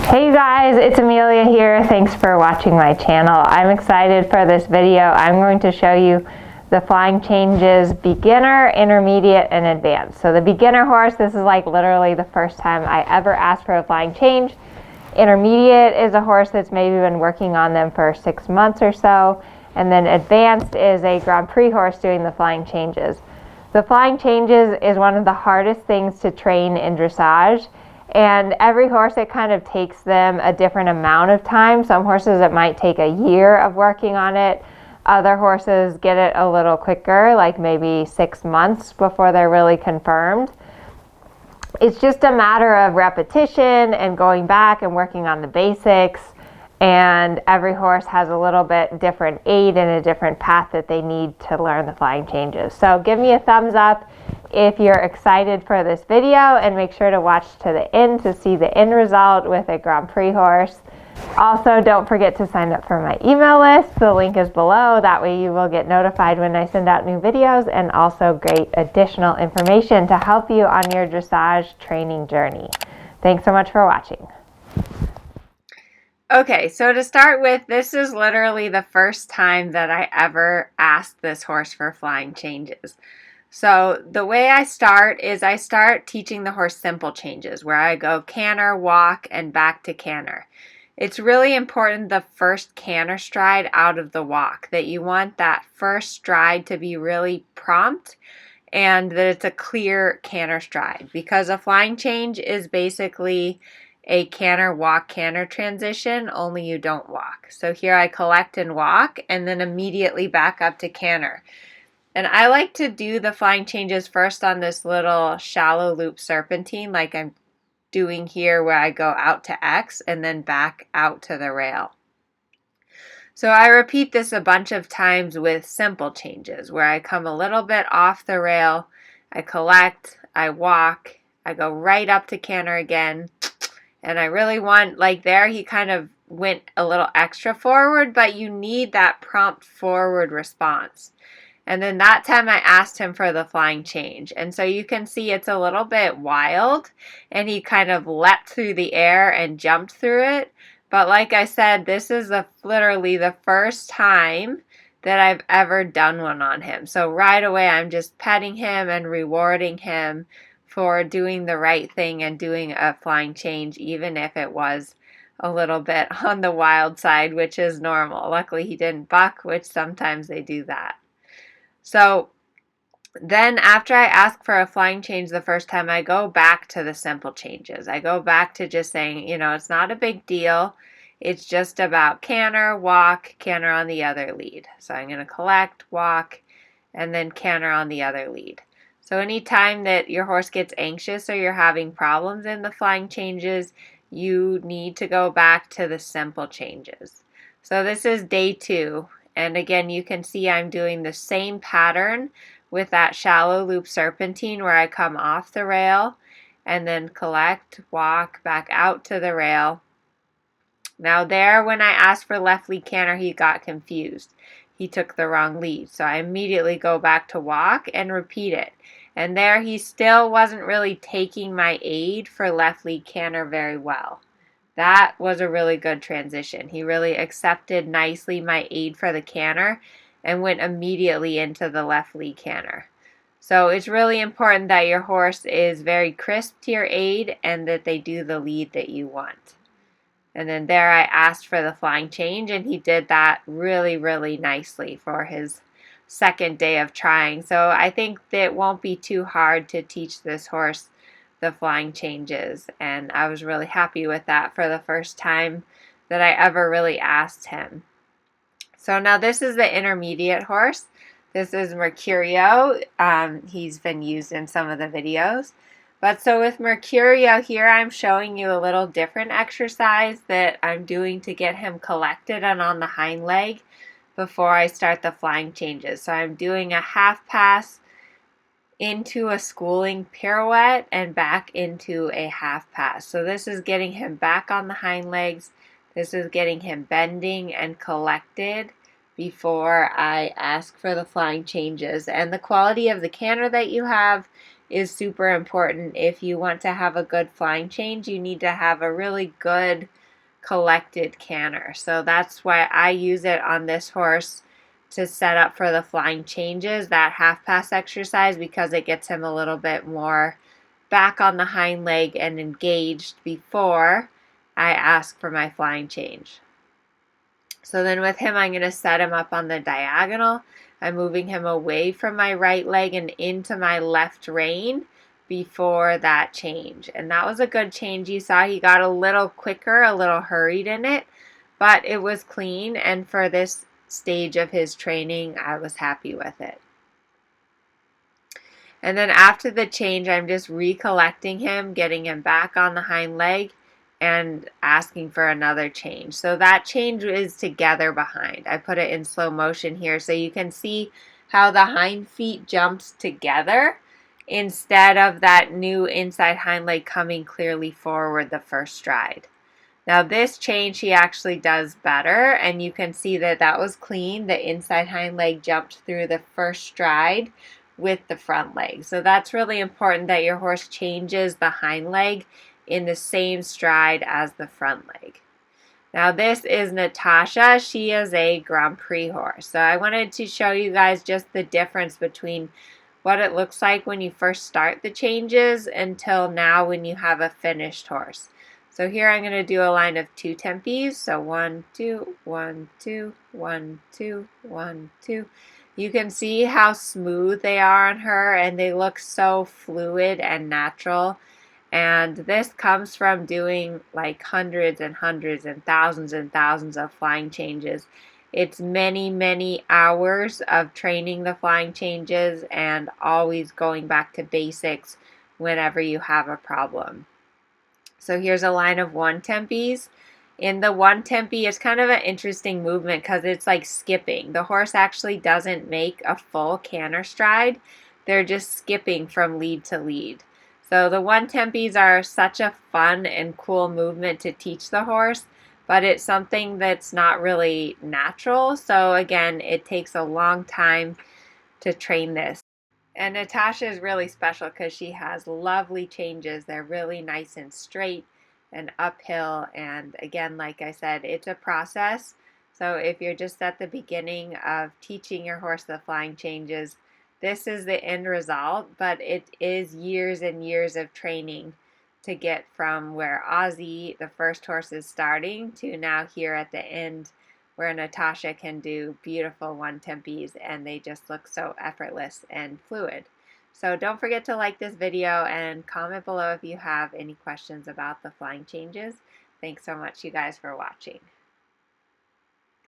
Hey you guys, it's Amelia here. Thanks for watching my channel. I'm excited for this video. I'm going to show you the flying changes beginner, intermediate, and advanced. So the beginner horse, this is like literally the first time I ever asked for a flying change. Intermediate is a horse that's maybe been working on them for 6 months or so. And then advanced is a Grand Prix horse doing the flying changes. The flying changes is one of the hardest things to train in dressage. And every horse, it kind of takes them a different amount of time. Some horses, it might take a year of working on it. Other horses get it a little quicker, like maybe 6 months before they're really confirmed. It's just a matter of repetition and going back and working on the basics. And every horse has a little bit different aid and a different path that they need to learn the flying changes. So give me a thumbs up if you're excited for this video, and make sure to watch to the end to see the end result with a Grand Prix horse. Also, don't forget to sign up for my email list. The link is below. That way you will get notified when I send out new videos, and also great additional information to help you on your dressage training journey. Thanks so much for watching. Okay, so to start with, this is literally the first time that I ever asked this horse for flying changes. So the way I start is I start teaching the horse simple changes where I go canter, walk, and back to canter. It's really important the first canter stride out of the walk, that you want that first stride to be really prompt and that it's a clear canter stride, because a flying change is basically a canter, walk, canter transition, only you don't walk. So here I collect and walk and then immediately back up to canter. And I like to do the flying changes first on this little shallow loop serpentine like I'm doing here, where I go out to X and then back out to the rail. So I repeat this a bunch of times with simple changes where I come a little bit off the rail, I collect, I walk, I go right up to canter again. And I really want, like there, he kind of went a little extra forward, but you need that prompt forward response. And then that time I asked him for the flying change. And so you can see it's a little bit wild, and he kind of leapt through the air and jumped through it. But like I said, this is literally the first time that I've ever done one on him. So right away I'm just petting him and rewarding him for doing the right thing and doing a flying change, even if it was a little bit on the wild side, which is normal. Luckily he didn't buck, which sometimes they do that. So then after I ask for a flying change the first time, I go back to the simple changes. I go back to just saying, it's not a big deal. It's just about canter, walk, canter on the other lead. So I'm going to collect, walk, and then canter on the other lead. So anytime that your horse gets anxious or you're having problems in the flying changes, you need to go back to the simple changes. So this is day 2. And again, you can see I'm doing the same pattern with that shallow loop serpentine where I come off the rail and then collect, walk, back out to the rail. Now there, when I asked for left lead canter, he got confused. He took the wrong lead. So I immediately go back to walk and repeat it. And there he still wasn't really taking my aid for left lead canter very well. That was a really good transition. He really accepted nicely my aid for the canter and went immediately into the left lead canter. So it's really important that your horse is very crisp to your aid and that they do the lead that you want. And then there I asked for the flying change, and he did that really, really nicely for his second day of trying. So I think that it won't be too hard to teach this horse the flying changes, and I was really happy with that for the first time that I ever really asked him. So now this is the intermediate horse. This is Mercurio. He's been used in some of the videos. But so with Mercurio here, I'm showing you a little different exercise that I'm doing to get him collected and on the hind leg before I start the flying changes. So I'm doing a half pass into a schooling pirouette and back into a half pass. So this is getting him back on the hind legs. This is getting him bending and collected before I ask for the flying changes. And the quality of the canter that you have is super important. If you want to have a good flying change, you need to have a really good collected canter. So that's why I use it on this horse to set up for the flying changes, that half pass exercise, because it gets him a little bit more back on the hind leg and engaged before I ask for my flying change. So then with him, I'm going to set him up on the diagonal. I'm moving him away from my right leg and into my left rein before that change. And that was a good change. You saw he got a little quicker, a little hurried in it, but it was clean. And for this stage of his training, I was happy with it. And then after the change, I'm just recollecting him, getting him back on the hind leg, and asking for another change. So that change is together behind. I put it in slow motion here so you can see how the hind feet jumps together instead of that new inside hind leg coming clearly forward the first stride. Now this change he actually does better, and you can see that that was clean. The inside hind leg jumped through the first stride with the front leg. So that's really important, that your horse changes the hind leg in the same stride as the front leg. Now this is Natasha. She is a Grand Prix horse. So I wanted to show you guys just the difference between what it looks like when you first start the changes until now when you have a finished horse. So here I'm going to do a line of 2 tempies. So 1, 2, 1, 2, 1, 2, 1, 2. You can see how smooth they are on her, and they look so fluid and natural. And this comes from doing like hundreds and hundreds and thousands of flying changes. It's many, many hours of training the flying changes and always going back to basics whenever you have a problem. So here's a line of 1 tempies. In the 1 tempi, it's kind of an interesting movement because it's like skipping. The horse actually doesn't make a full canter stride. They're just skipping from lead to lead. So the 1 tempies are such a fun and cool movement to teach the horse, but it's something that's not really natural. So again, it takes a long time to train this. And Natasha is really special because she has lovely changes. They're really nice and straight and uphill. And again, like I said, it's a process. So if you're just at the beginning of teaching your horse the flying changes, this is the end result, but it is years and years of training to get from where Ozzy, the first horse, is starting to now here at the end, where Natasha can do beautiful 1 tempies and they just look so effortless and fluid. So don't forget to like this video and comment below if you have any questions about the flying changes. Thanks so much, you guys, for watching.